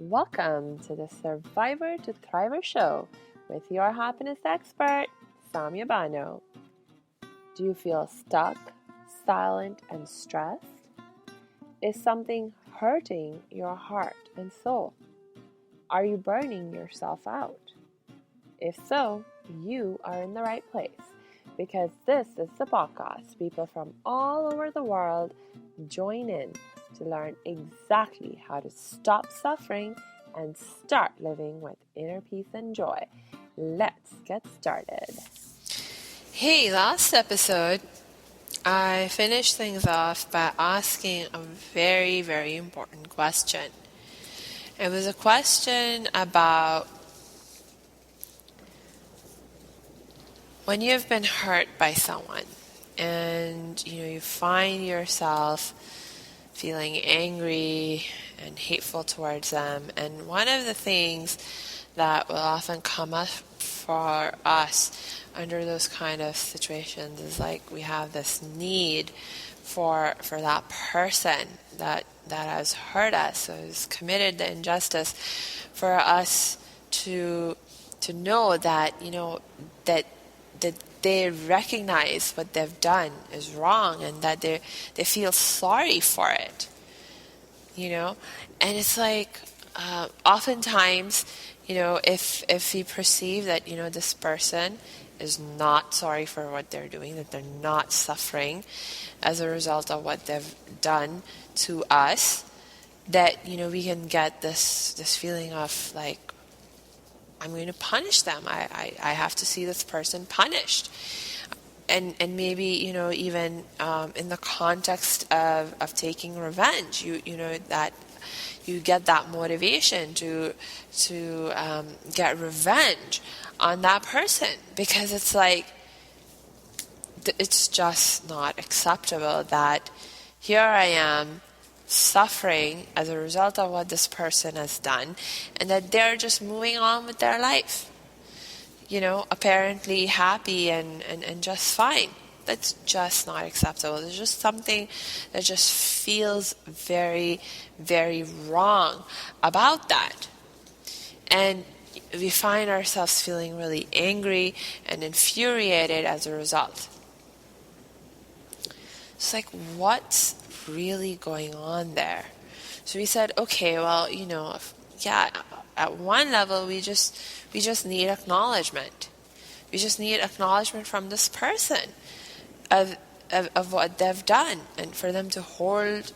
Welcome to the Survivor to Thriver show with your happiness expert, Samia Bano. Do you feel stuck, silent, and stressed? Is something hurting your heart and soul? Are you burning yourself out? If so, you are in the right place because this is the podcast people from all over the world join in to learn exactly how to stop suffering and start living with inner peace and joy. Let's get started. Hey, last episode, I finished things off by asking a very, very important question. It was a question about when you've been hurt by someone and you find yourself feeling angry and hateful towards them, and one of the things that will often come up for us under those kind of situations is like we have this need for that person that has hurt us, has committed the injustice, for us to know that that they recognize what they've done is wrong and that they feel sorry for it, and it's like oftentimes, if we perceive that this person is not sorry for what they're doing, that they're not suffering as a result of what they've done to us, that we can get this feeling of like, I'm going to punish them. I have to see this person punished. And maybe, even in the context of taking revenge, that you get that motivation to get revenge on that person, because it's like, it's just not acceptable that here I am suffering as a result of what this person has done, and that they're just moving on with their life, apparently happy and just fine. That's just not acceptable. There's just something that just feels very, very wrong about that. And we find ourselves feeling really angry and infuriated as a result. It's like, what's really going on there? So we said, okay, well, at one level we just need acknowledgement. We just need acknowledgement from this person of what they've done, and for them to hold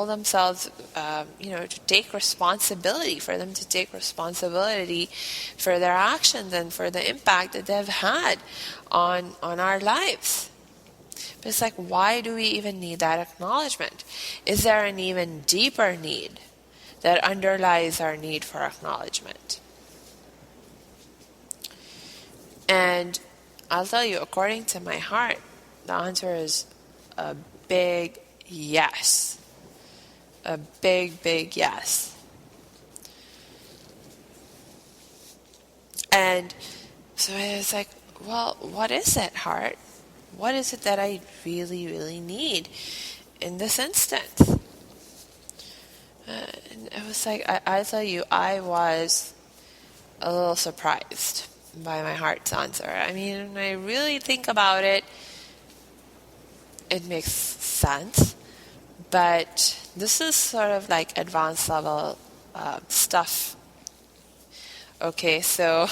themselves, to take responsibility, for them to take responsibility for their actions and for the impact that they've had on our lives. But it's like, why do we even need that acknowledgement? Is there an even deeper need that underlies our need for acknowledgement? And I'll tell you, according to my heart, the answer is a big yes. A big, big yes. And so it's like, well, what is it, heart? What is it that I really, really need in this instance? And it was like, I tell you, I was a little surprised by my heart's answer. I mean, when I really think about it, it makes sense. But this is sort of like advanced level stuff. Okay, so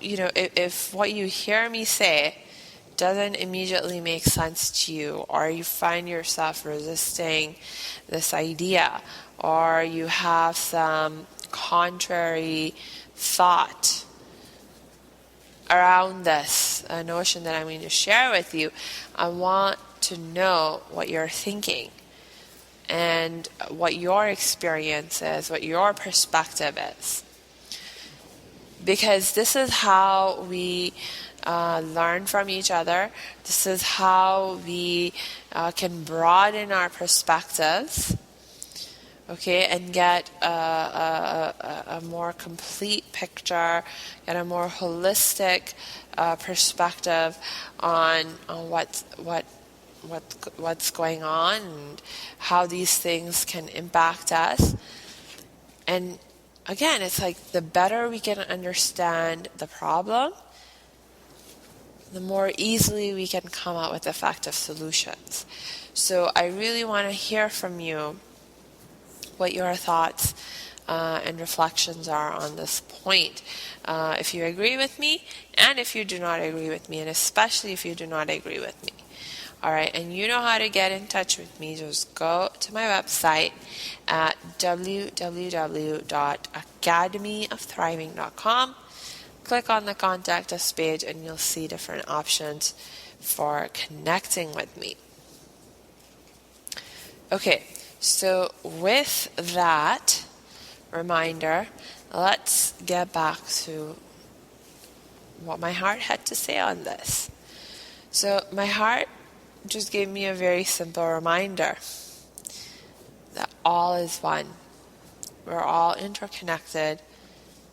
if what you hear me say doesn't immediately make sense to you, or you find yourself resisting this idea, or you have some contrary thought around this notion that I'm going to share with you, I want to know what you're thinking and what your experience is, what your perspective is. Because this is how we learn from each other. This is how we can broaden our perspectives, okay, and get a more complete picture, get a more holistic perspective on what what's going on and how these things can impact us. And again, it's like the better we can understand the problem, the more easily we can come up with effective solutions. So I really want to hear from you what your thoughts and reflections are on this point. If you agree with me, and if you do not agree with me, and especially if you do not agree with me. All right, and you know how to get in touch with me. Just go to my website at www.academyofthriving.com. Click on the Contact Us page, and you'll see different options for connecting with me. Okay, so with that reminder, let's get back to what my heart had to say on this. So my heart just gave me a very simple reminder that all is one. We're all interconnected,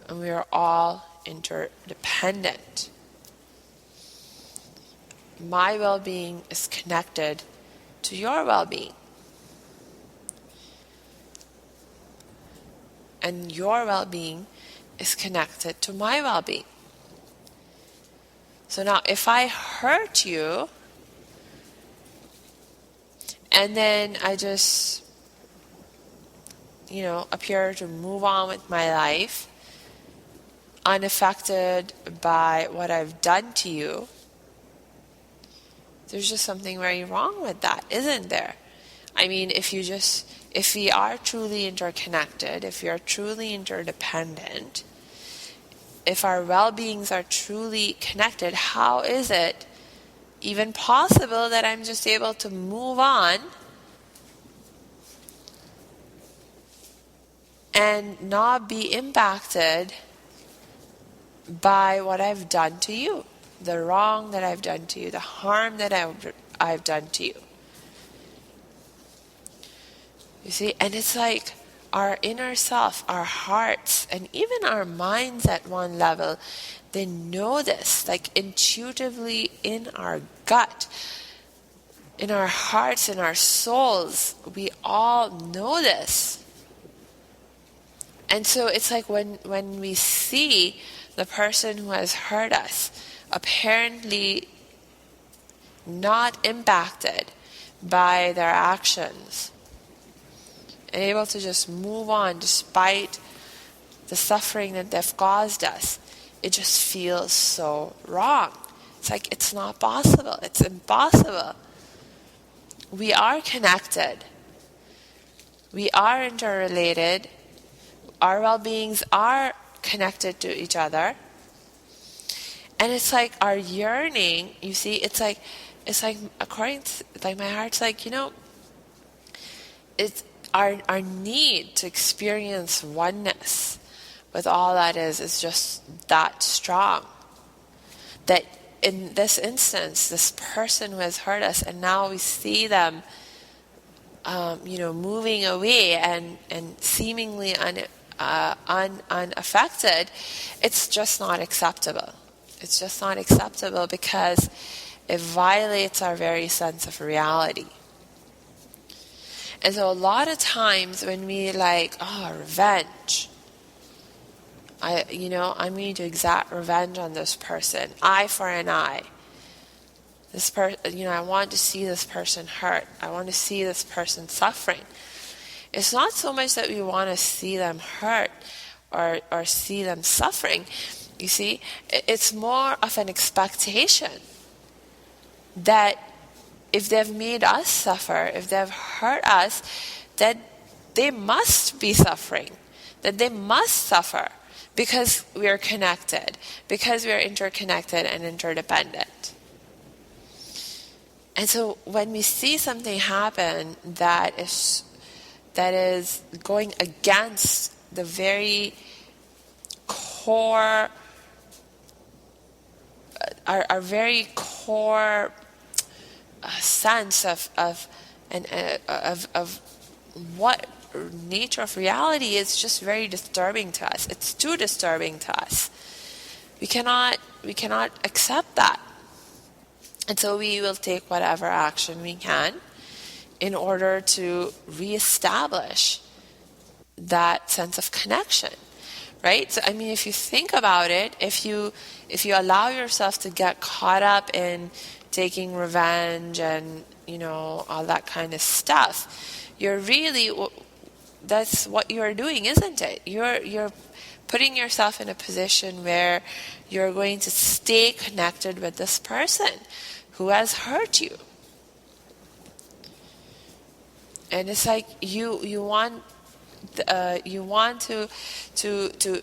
and we are all interdependent. My well-being is connected to your well-being. And your well-being is connected to my well-being. So now if I hurt you, and then I just, appear to move on with my life, unaffected by what I've done to you, there's just something very wrong with that, isn't there? I mean, if we are truly interconnected, if we are truly interdependent, if our well-beings are truly connected, how is it even possible that I'm just able to move on and not be impacted by what I've done to you, the wrong that I've done to you, the harm that I've done to you? You see, and it's like our inner self, our hearts, and even our minds at one level, they know this, like intuitively in our gut, in our hearts, in our souls, we all know this. And so it's like when we see the person who has hurt us apparently not impacted by their actions, and able to just move on despite the suffering that they've caused us, it just feels so wrong. It's like it's not possible. It's impossible. We are connected. We are interrelated. Our well-beings are connected to each other. And it's like our yearning, you see, it's like according to, like, my heart's like, it's our need to experience oneness with all that is just that strong. That in this instance, this person who has hurt us, and now we see them, moving away and seemingly unaffected, it's just not acceptable. It's just not acceptable because it violates our very sense of reality. And so a lot of times when we revenge, I'm going to exact revenge on this person, eye for an eye. I want to see this person hurt. I want to see this person suffering. It's not so much that we want to see them hurt or see them suffering. You see, it's more of an expectation that if they've made us suffer, if they've hurt us, that they must be suffering, that they must suffer because we are connected, because we are interconnected and interdependent. And so when we see something happen that is going against the very core, our very core sense of what nature of reality is, just very disturbing to us. It's too disturbing to us. We cannot accept that. And so we will take whatever action we can in order to reestablish that sense of connection, right? So I mean, if you think about it, if you allow yourself to get caught up in taking revenge and all that kind of stuff, you're really, that's what you're doing, isn't it? You're putting yourself in a position where you're going to stay connected with this person who has hurt you. And it's like you want to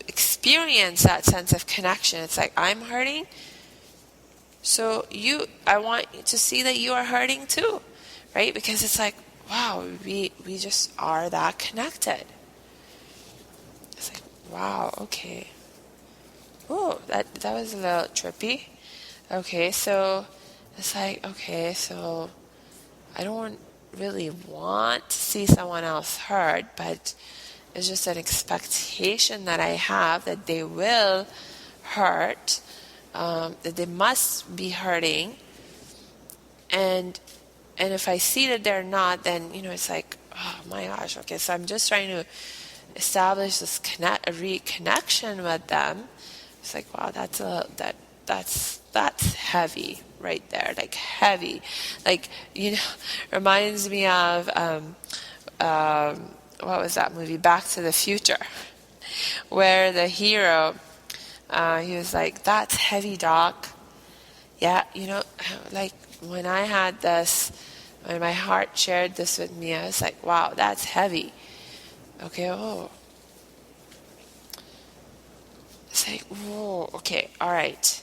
experience that sense of connection. It's like, I'm hurting, so I want you to see that you are hurting too, right? Because it's like, wow, we just are that connected. It's like, wow, okay. Oh, that was a little trippy. Okay, so it's like, okay, so I don't really want to see someone else hurt, but it's just an expectation that I have that they will hurt, that they must be hurting, and if I see that they're not, then it's like, oh my gosh, okay, so I'm just trying to establish this reconnection with them. It's like, wow, that's heavy right there, like heavy, like reminds me of what was that movie, Back to the Future, where the hero, he was like, that's heavy, Doc. Yeah, like when I had this, when my heart shared this with me, I was like, wow, that's heavy. Okay, oh. It's like, whoa, okay, all right.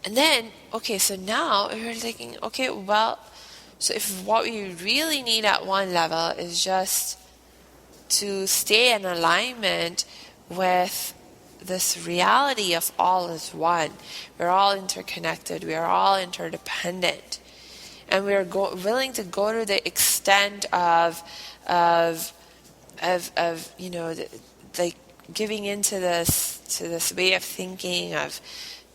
And then, okay, so now we're thinking, okay, well, so if what we really need at one level is just to stay in alignment with this reality of all is one. We're all interconnected. We are all interdependent. And we are willing to go to the extent of like giving into this way of thinking, of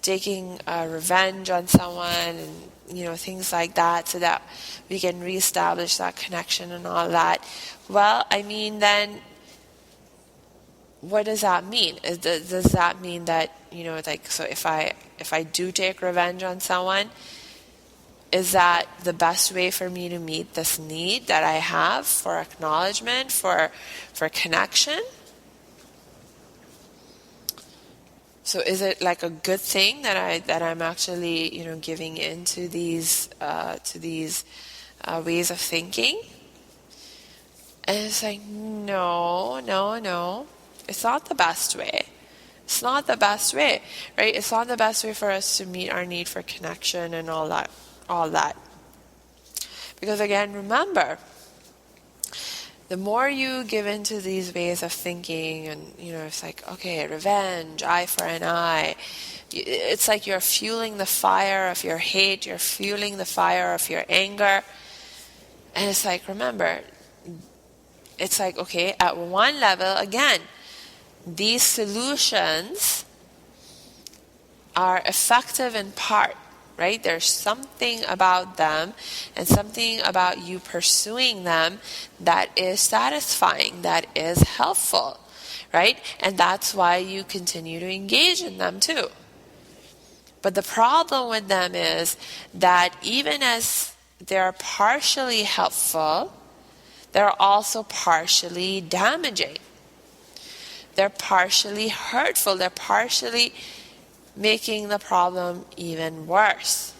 taking revenge on someone, and things like that, so that we can reestablish that connection and all that. Well, I mean, then what does that mean? Does that mean that like, so if I do take revenge on someone, is that the best way for me to meet this need that I have for acknowledgement, for connection? So is it like a good thing that I'm actually giving into these ways of thinking? And it's like, no, it's not the best way. It's not the best way, right? It's not the best way for us to meet our need for connection and all that. Because again, remember, the more you give into these ways of thinking, and it's like, okay, revenge, eye for an eye, it's like you're fueling the fire of your hate, you're fueling the fire of your anger. And it's like, remember, it's like, okay, at one level, again, these solutions are effective in part, right? There's something about them and something about you pursuing them that is satisfying, that is helpful, right? And that's why you continue to engage in them too. But the problem with them is that even as they're partially helpful, they're also partially damaging. They're partially hurtful. They're partially making the problem even worse,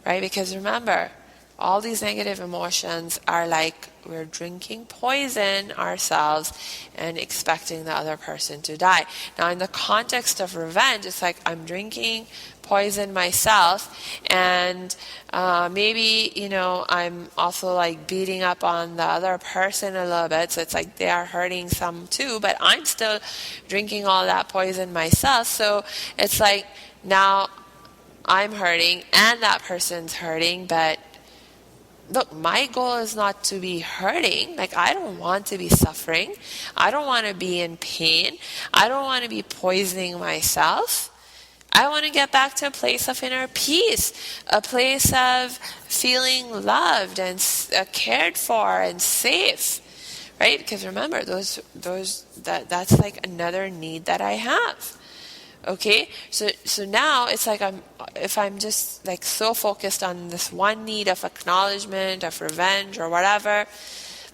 right? Because remember, all these negative emotions are like we're drinking poison ourselves and expecting the other person to die. Now, in the context of revenge, it's like I'm drinking poison myself, and maybe I'm also like beating up on the other person a little bit, so it's like they are hurting some too, but I'm still drinking all that poison myself. So it's like now I'm hurting and that person's hurting, but look, my goal is not to be hurting. Like, I don't want to be suffering. I don't want to be in pain. I don't want to be poisoning myself. I want to get back to a place of inner peace, a place of feeling loved and cared for and safe, right? Because remember, that's like another need that I have. Okay, so now it's like if I'm just like so focused on this one need of acknowledgement, of revenge or whatever,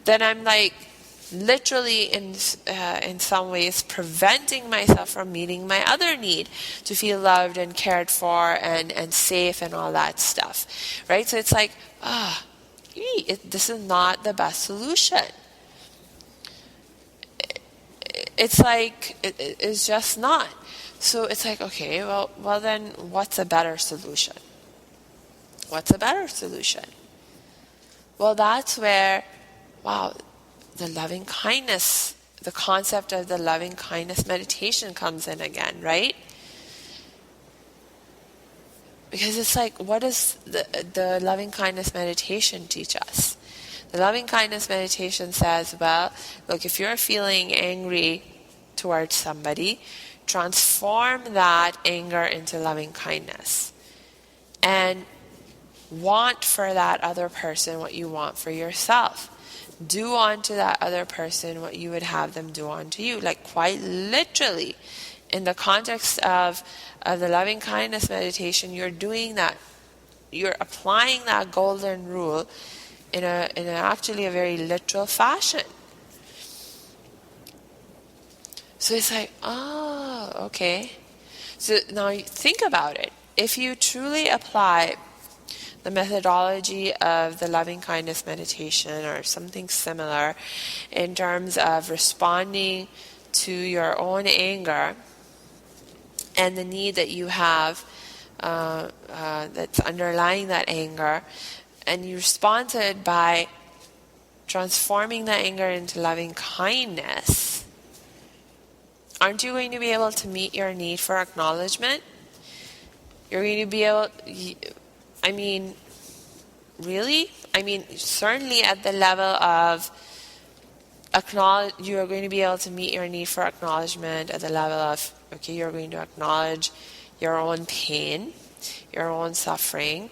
then I'm like literally in some ways preventing myself from meeting my other need to feel loved and cared for and safe and all that stuff, right? So it's like, this is not the best solution. It's like, it's just not. So it's like, okay, well then what's a better solution? What's a better solution? Well, that's where, the loving kindness, the concept of the loving kindness meditation comes in again, right? Because it's like, what does the loving kindness meditation teach us? The loving kindness meditation says, well, look, if you're feeling angry towards somebody, transform that anger into loving kindness. And want for that other person what you want for yourself. Do unto that other person what you would have them do unto you. Like quite literally, in the context of the loving kindness meditation, you're doing that. You're applying that golden rule in actually a very literal fashion. So it's like, okay. So now you think about it. If you truly apply the methodology of the loving kindness meditation or something similar in terms of responding to your own anger and the need that you have that's underlying that anger, and you respond to it by transforming that anger into loving kindness, aren't you going to be able to meet your need for acknowledgement? You're going to be able, really? Certainly at the level of you are going to be able to meet your need for acknowledgement at the level of, okay, you're going to acknowledge your own pain, your own suffering,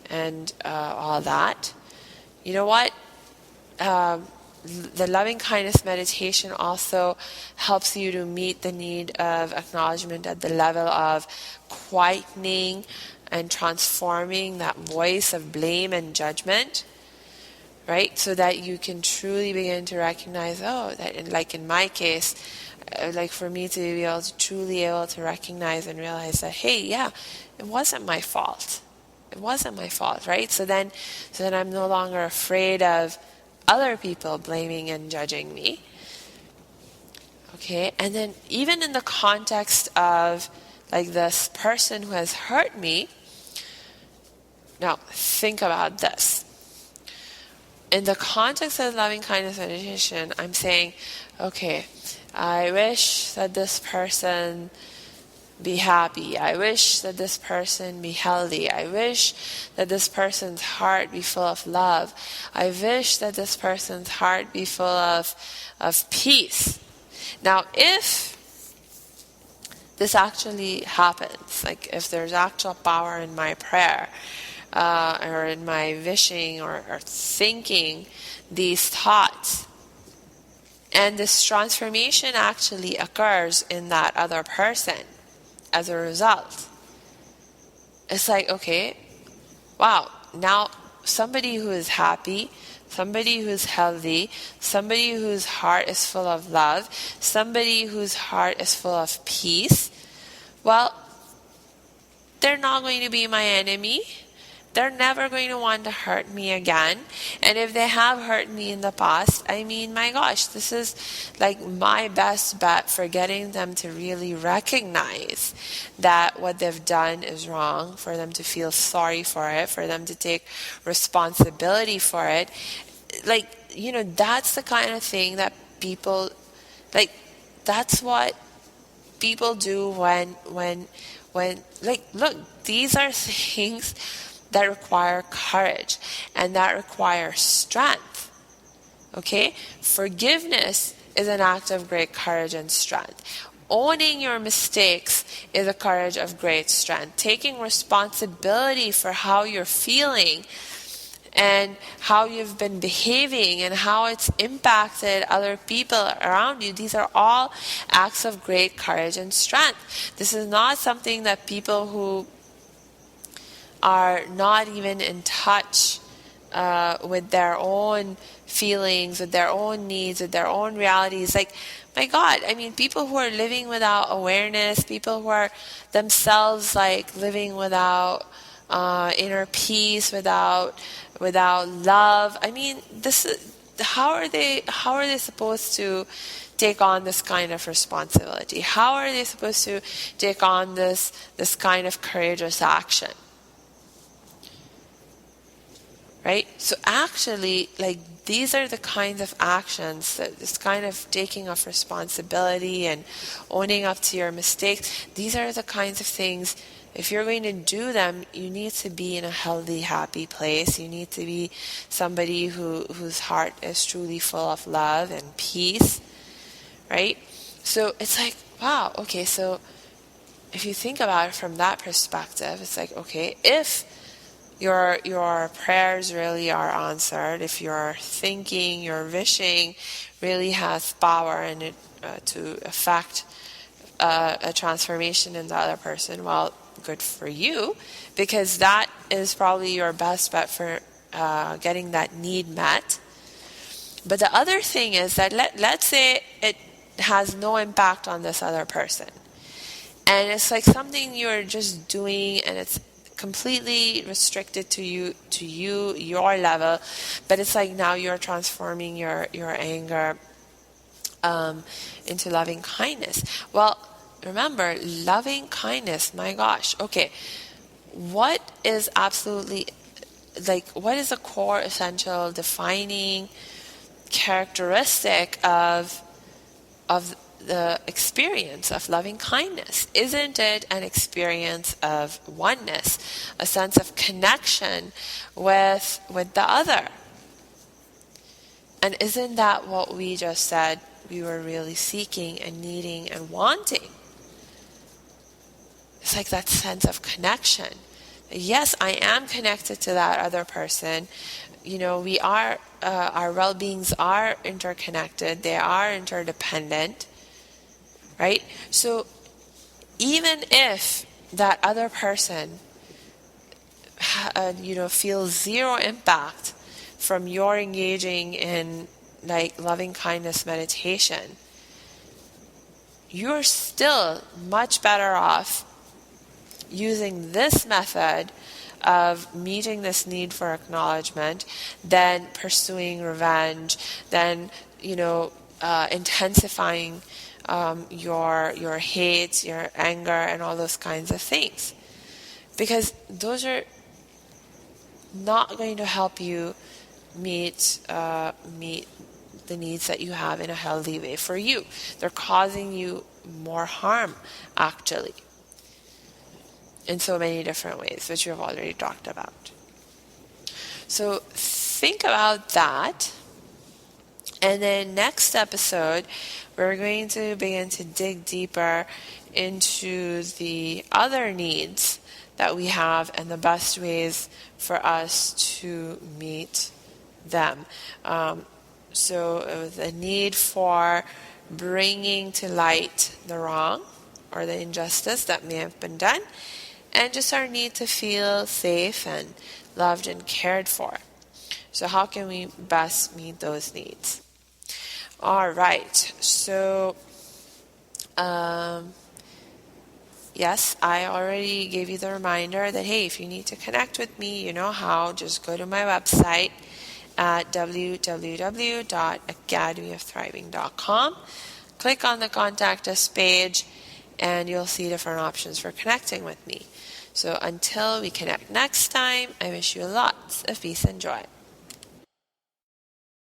and all that. You know what? The loving kindness meditation also helps you to meet the need of acknowledgement at the level of quietening and transforming that voice of blame and judgment, right? So that you can truly begin to recognize, like in my case, like for me to be able to truly able to recognize and realize that, hey, yeah, it wasn't my fault. It wasn't my fault, right? So then I'm no longer afraid of other people blaming and judging me. Okay, and then even in the context of like this person who has hurt me, now think about this. In the context of loving kindness meditation, I'm saying, okay, I wish that this person be happy. I wish that this person be healthy. I wish that this person's heart be full of love. I wish that this person's heart be full of peace. Now, if this actually happens, like if there's actual power in my prayer, or in my wishing or thinking these thoughts, and this transformation actually occurs in that other person as a result, it's like, okay, wow, now somebody who is happy, somebody who's healthy, somebody whose heart is full of love, somebody whose heart is full of peace, well, they're not going to be my enemy. They're never going to want to hurt me again. And if they have hurt me in the past, my gosh, this is like my best bet for getting them to really recognize that what they've done is wrong, for them to feel sorry for it, for them to take responsibility for it. Like, that's the kind of thing that people, like, that's what people do when like, look, these are things that require courage and that require strength. Okay? Forgiveness is an act of great courage and strength. owning your mistakes is a courage of great strength. Taking responsibility for how you're feeling and how you've been behaving and how it's impacted other people around you. These are all acts of great courage and strength. This is not something that people who are not even in touch with their own feelings, with their own needs, with their own realities. Like, my God, I mean, people who are living without awareness, people who are themselves like living without inner peace, without love. I mean, this is, how are they supposed to take on this kind of responsibility? How are they supposed to take on this kind of courageous action? Right? So actually, like, these are the kinds of actions, this kind of taking of responsibility and owning up to your mistakes. These are the kinds of things, if you're going to do them, you need to be in a healthy, happy place. You need to be somebody whose heart is truly full of love and peace, right? So it's like, wow, okay, so if you think about it from that perspective, it's like, okay, if your prayers really are answered, if your thinking, your wishing really has power in it to affect a transformation in the other person, well, good for you, because that is probably your best bet for getting that need met. But the other thing is that let's say it has no impact on this other person, and it's like something you're just doing and it's completely restricted to you, your level, but it's like now you're transforming your anger into loving kindness. Well, remember, loving kindness, my gosh, okay, what is absolutely, like, what is a core, essential, defining characteristic of the experience of loving kindness? Isn't it an experience of oneness, a sense of connection with the other? And isn't that what we just said we were really seeking and needing and wanting? It's like that sense of connection. Yes, I am connected to that other person. You know, we are, our well-beings are interconnected. They are interdependent. Right? So even if that other person feels zero impact from your engaging in like loving kindness meditation, you're still much better off using this method of meeting this need for acknowledgement than pursuing revenge, than intensifying your hate, your anger, and all those kinds of things, because those are not going to help you meet the needs that you have in a healthy way for you. They're causing you more harm, actually, in so many different ways, which we've already talked about. So think about that. And then next episode, we're going to begin to dig deeper into the other needs that we have and the best ways for us to meet them. So the need for bringing to light the wrong or the injustice that may have been done, and just our need to feel safe and loved and cared for. So how can we best meet those needs? All right, so yes, I already gave you the reminder that, hey, if you need to connect with me, you know how. Just go to my website at www.academyofthriving.com. Click on the Contact Us page, and you'll see different options for connecting with me. So until we connect next time, I wish you lots of peace and joy.